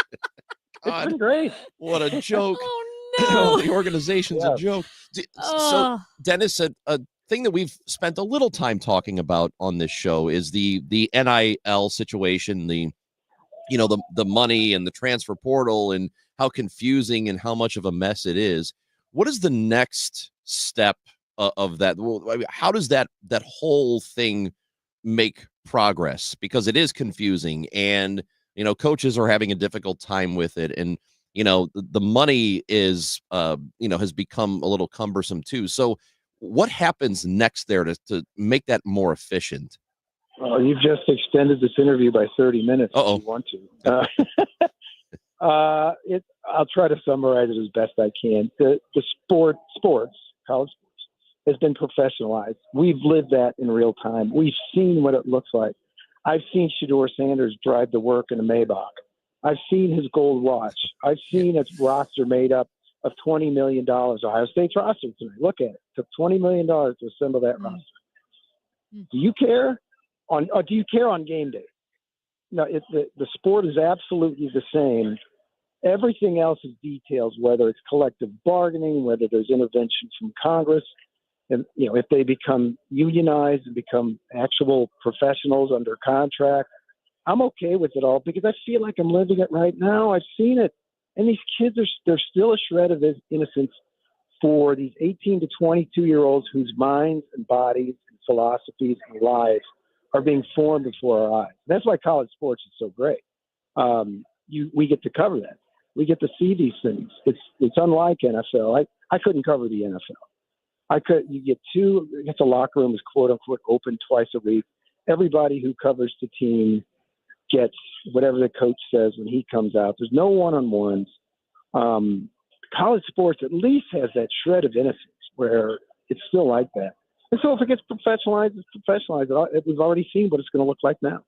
It's been great. What a joke. Oh, no. The organization's a joke. So, Dennis, a thing that we've spent a little time talking about on this show is the NIL situation, the money and the transfer portal and how confusing and how much of a mess it is. What is the next step of that? How does that whole thing make progress? Because it is confusing and, coaches are having a difficult time with it. And, the money is, has become a little cumbersome too. So what happens next there to make that more efficient? Well, you've just extended this interview by 30 minutes if you want to. I'll try to summarize it as best I can. The sports, college sports, has been professionalized. We've lived that in real time. We've seen what it looks like. I've seen Shedeur Sanders drive to work in a Maybach. I've seen his gold watch. I've seen its roster made up of $20 million. Ohio State's roster tonight. Look at it. It took $20 million to assemble that roster. Do you care on game day? No, the sport is absolutely the same. Everything else is details, whether it's collective bargaining, whether there's intervention from Congress, and if they become unionized and become actual professionals under contract. I'm okay with it all because I feel like I'm living it right now. I've seen it. And these kids, there's still a shred of innocence for these 18 to 22-year-olds whose minds and bodies and philosophies and lives are being formed before our eyes. That's why college sports is so great. We get to cover that. We get to see these things. It's unlike NFL. I couldn't cover the NFL. You get the locker room is quote unquote open twice a week. Everybody who covers the team gets whatever the coach says when he comes out. There's no one-on-ones. College sports at least has that shred of innocence where it's still like that. And so if it gets professionalized, it's professionalized. We've already seen what it's going to look like now.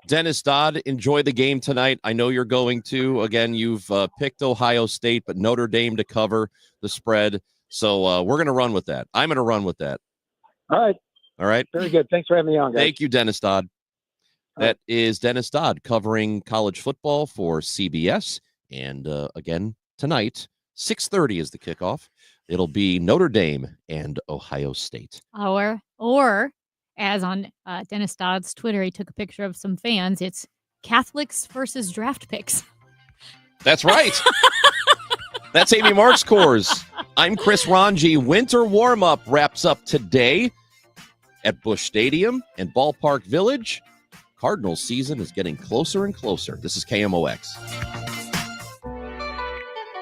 Dennis Dodd, enjoy the game tonight. I know you're going to. Again, you've picked Ohio State, but Notre Dame to cover the spread. So we're going to run with that. I'm going to run with that. All right. All right. Very good. Thanks for having me on, guys. Thank you, Dennis Dodd. That is Dennis Dodd covering college football for CBS. And again, tonight, 6:30 is the kickoff. It'll be Notre Dame and Ohio State. Or as on Dennis Dodd's Twitter, he took a picture of some fans. It's Catholics versus draft picks. That's right. That's Amy Marks Scores. I'm Chris Ranji. Winter warm-up wraps up today at Busch Stadium and Ballpark Village. Cardinals season is getting closer and closer. This is KMOX.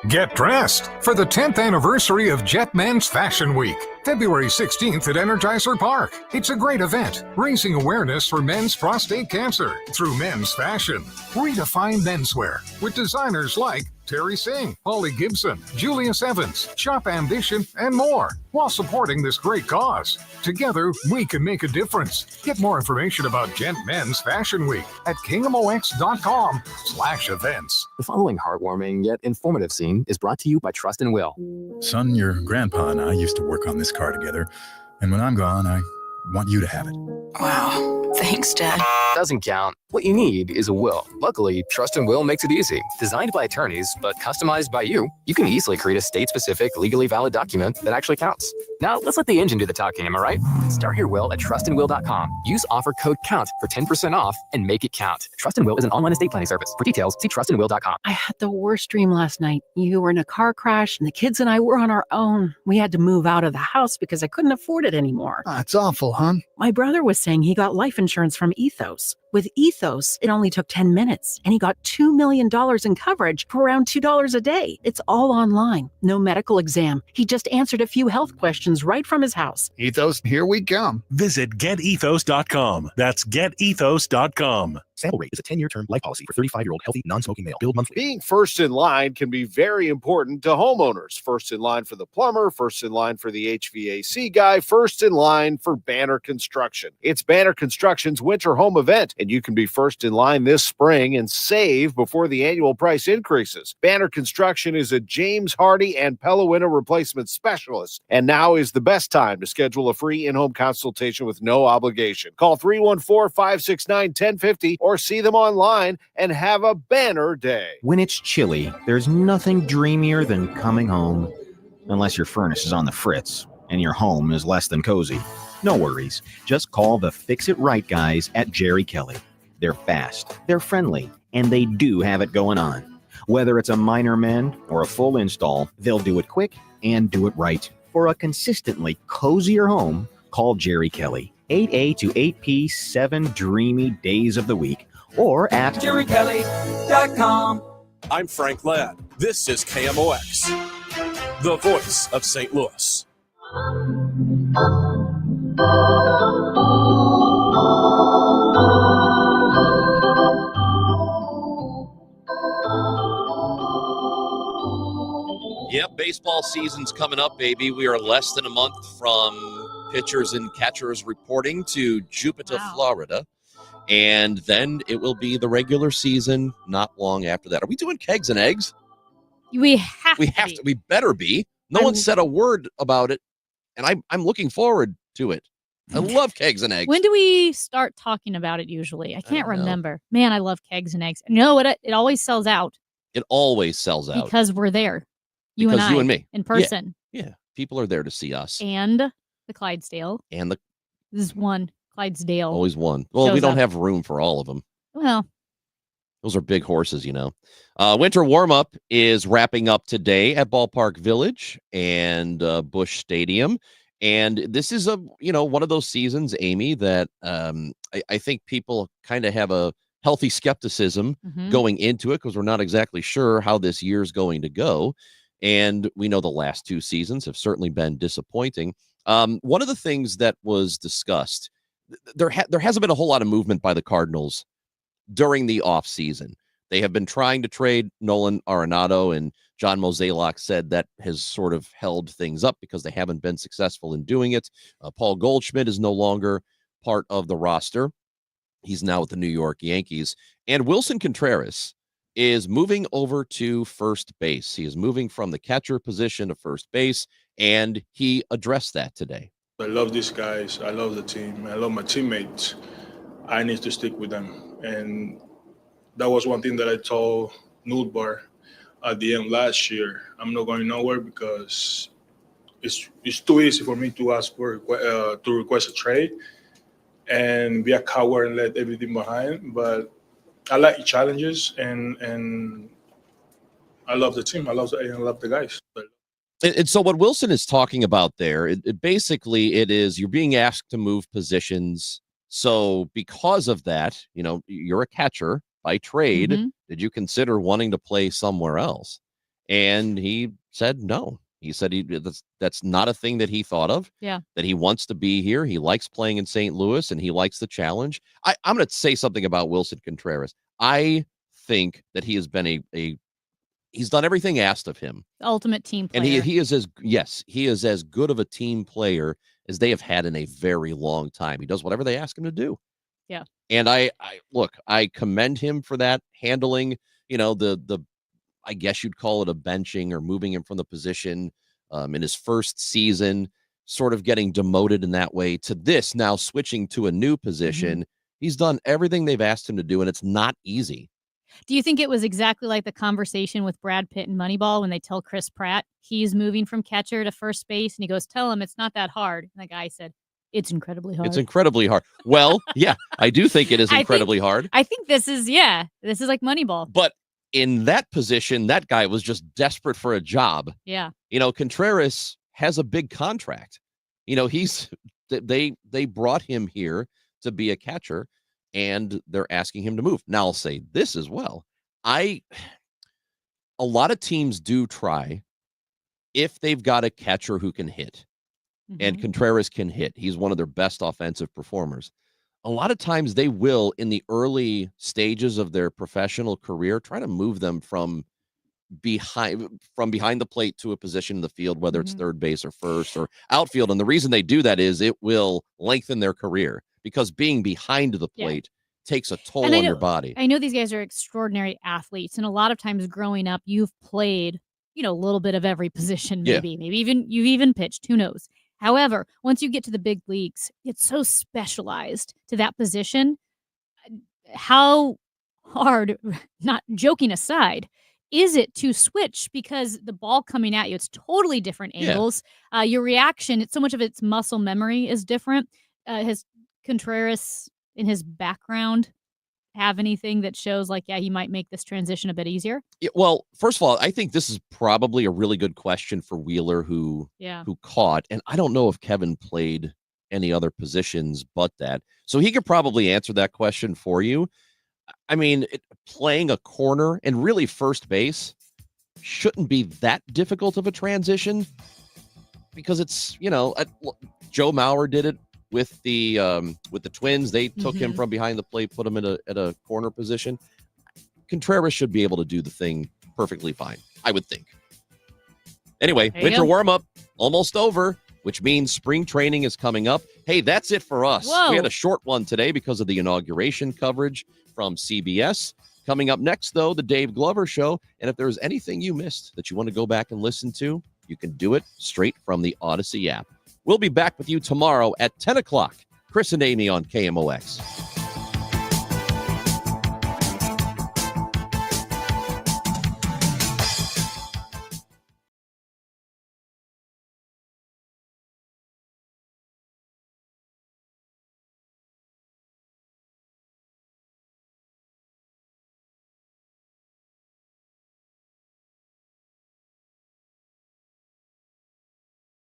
Get dressed for the 10th anniversary of Jet Men's Fashion Week, February 16th at Energizer Park. It's a great event, raising awareness for men's prostate cancer through men's fashion. Redefine menswear with designers like Terry Singh, Holly Gibson, Julius Evans, Shop Ambition, and more, while supporting this great cause. Together, we can make a difference. Get more information about Jet Men's Fashion Week at KMOX.com/events. The following heartwarming yet informative scene is brought to you by Trust and Will. Son, your grandpa and I used to work on this car together, and when I'm gone, I want you to have it. Wow. Thanks, Dad. Doesn't count. What you need is a will. Luckily, Trust and Will makes it easy. Designed by attorneys, but customized by you, you can easily create a state-specific, legally valid document that actually counts. Now, let's let the engine do the talking, am I right? Start your will at trustandwill.com. Use offer code COUNT for 10% off and make it count. Trust and Will is an online estate planning service. For details, see trustandwill.com. I had the worst dream last night. You were in a car crash, and the kids and I were on our own. We had to move out of the house because I couldn't afford it anymore. It's awful, hon. My brother was saying he got life insurance from Ethos. With Ethos, it only took 10 minutes, and he got $2 million in coverage for around $2 a day. It's all online. No medical exam. He just answered a few health questions right from his house. Ethos, here we come. Visit getethos.com. That's getethos.com. Sample rate is a 10-year term life policy for 35-year-old healthy, non-smoking male. Billed monthly. Being first in line can be very important to homeowners. First in line for the plumber, first in line for the HVAC guy, first in line for Banner Construction. It's Banner Construction's winter home event, and you can be first in line this spring and save before the annual price increases. Banner Construction is a James Hardy and Pella Winter replacement specialist, and now is the best time to schedule a free in-home consultation with no obligation. Call 314-569-1050 or see them online and have a banner day. When it's chilly, there's nothing dreamier than coming home, unless your furnace is on the fritz and your home is less than cozy. No worries. Just call the Fix It Right guys at Jerry Kelly. They're fast, they're friendly, and they do have it going on. Whether it's a minor mend or a full install, they'll do it quick and do it right. For a consistently cozier home, call Jerry Kelly. 8A to 8P 7 dreamy days of the week, or at JerryKelly.com. I'm Frank Ladd. This is KMOX, the voice of St. Louis. Yep, baseball season's coming up, baby. We are less than a month from pitchers and catchers reporting to Jupiter, Florida. And then it will be the regular season not long after that. Are we doing kegs and eggs? We have to. We better be. No one said a word about it, and I'm looking forward to it. I love kegs and eggs. When do we start talking about it usually? I can't remember. Man, I love kegs and eggs. You know what? It always sells out. It always sells out. Because we're there. You and me. In person. Yeah. People are there to see us. And the Clydesdale. And this is one. Clydesdale. Always one. Well, we don't have room for all of them. Well. Those are big horses, you know. Winter warm-up is wrapping up today at Ballpark Village and Busch Stadium. And this is one of those seasons, Amy, that I think people kind of have a healthy skepticism going into it because we're not exactly sure how this year's going to go. And we know the last two seasons have certainly been disappointing. One of the things that was discussed, there hasn't been a whole lot of movement by the Cardinals during the offseason. They have been trying to trade Nolan Arenado, and John Mozeliak said that has sort of held things up because they haven't been successful in doing it. Paul Goldschmidt is no longer part of the roster. He's now with the New York Yankees. And Wilson Contreras is moving over to first base. He is moving from the catcher position to first base, and he addressed that today. I love these guys. I love the team. I love my teammates. I need to stick with them. And that was one thing that I told Nootbaar at the end last year. I'm not going nowhere because it's too easy for me to ask for to request a trade and be a coward and let everything behind. But I like challenges, and I love the team. I love the guys. And so what Wilson is talking about there, it basically it is you're being asked to move positions. So because of that, you're a catcher by trade. Mhm. Did you consider wanting to play somewhere else? And he said no. He said that's not a thing that he thought of. Yeah. That he wants to be here. He likes playing in St. Louis and he likes the challenge. I'm going to say something about Wilson Contreras. I think that he has been he's done everything asked of him. Ultimate team player. And he is as good of a team player as they have had in a very long time. He does whatever they ask him to do. Yeah. And I commend him for that, handling, the I guess you'd call it a benching or moving him from the position in his first season, sort of getting demoted in that way to this now switching to a new position. He's done everything they've asked him to do, and it's not easy. Do you think it was exactly like the conversation with Brad Pitt and Moneyball when they tell Chris Pratt he's moving from catcher to first base, and he goes, "Tell him it's not that hard." And the guy said, "It's incredibly hard." It's incredibly hard. Well, yeah, I do think it is incredibly hard. I think this is like Moneyball. But in that position, that guy was just desperate for a job. Yeah. Contreras has a big contract. They brought him here to be a catcher, and they're asking him to move. Now I'll say this as well. A lot of teams do try if they've got a catcher who can hit, and Contreras can hit. He's one of their best offensive performers. A lot of times they will, in the early stages of their professional career, try to move them from behind the plate to a position in the field, whether it's third base or first or outfield. And the reason they do that is it will lengthen their career, because being behind the plate takes a toll on your body. I know these guys are extraordinary athletes, and a lot of times growing up, you've played, a little bit of every position, maybe even you've even pitched, who knows. However, once you get to the big leagues, it's so specialized to that position. How hard, not joking aside, is it to switch, because the ball coming at you, it's totally different angles. Your reaction, so much of its muscle memory is different. Has Contreras in his background have anything that shows he might make this transition a bit easier? Yeah, well, first of all, I think this is probably a really good question for Wheeler, who caught. And I don't know if Kevin played any other positions but that. So he could probably answer that question for you. I mean, playing a corner and really first base shouldn't be that difficult of a transition, because it's, Joe Mauer did it with the Twins. They took him from behind the plate, put him at a corner position. Contreras should be able to do the thing perfectly fine, I would think. Anyway, winter warm-up almost over, which means spring training is coming up. Hey, that's it for us. Whoa. We had a short one today because of the inauguration coverage from CBS. Coming up next, though, the Dave Glover Show. And if there's anything you missed that you want to go back and listen to, you can do it straight from the Odyssey app. We'll be back with you tomorrow at 10 o'clock. Chris and Amy on KMOX.